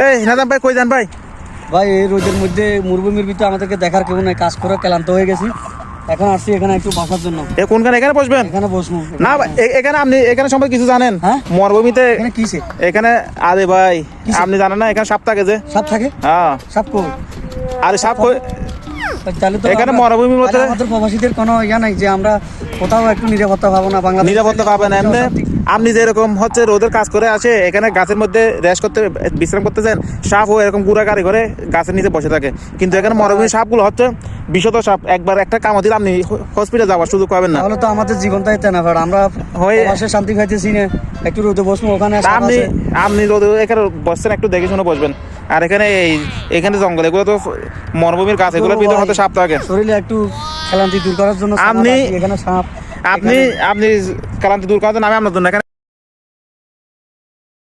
এই নাজাম ভাই কই যান ভাই? ভাই এই রোদের মধ্যে মরুভূমির ভিতরে আমাদেরকে দেখার কেউ নাই, কাজ করে ক্লান্ত হয়ে গেছি, এখন আসছি এখানে একটু বসার জন্য। কোনখানে? এখানে বসবেন? এখানে বসবো না ভাই, এখানে আপনি এখানে সম্পর্কে কিছু জানেন? হ্যাঁ? মরুভূমিতে এখানে কিসে এখানে আরে ভাই আপনি জানেন না এখানে সাপ থাকে যে? সাপ থাকে? হ্যাঁ সাপ কই? আরে সাপ তাহলে তো এখানে মরুভূমির মধ্যে আমাদের প্রবাসীদের কোনো ইয়া নাই যে আমরা কোথাও একটু নিরাপত্তা পাবো না? বাংলাদেশ নিরাপত্তা পাবেন এমনি। আপনি যেরকম হচ্ছে রোদের কাজ করে আসে এখানে গাছের মধ্যে রেস্ট করতে বিশ্রাম করতে যান, সাপও এরকম গুড়াগাড়ি করে গাছের নিচে বসে থাকে। কিন্তু এখানে মরুভূমির সাপগুলো হচ্ছে বিশদ সাপ, একবার একটা কামড় দিলে আপনি হসপিটাল যাওয়ার সুযোগ পাবেন না। তাহলে তো আমাদের জীবনটাই তেনা ফাড়া, আমরা প্রবাসে শান্তি পাইতেছি না, একটু রোদে বসবো ওখানে। আপনি রোদে এখানে বসছেন, একটু দেখে শুনে বসবেন। আর এখানে জঙ্গল, এগুলো তো মরুভূমির গাছ, এগুলোর ভিতরে হয়তো সাপ থাকে। শরীরে একটু ক্লান্তি দূর করার জন্য আপনি এখানে সাপ, আপনি ক্লান্তি দূর করার জন্য আমি আপনার জন্য এখানে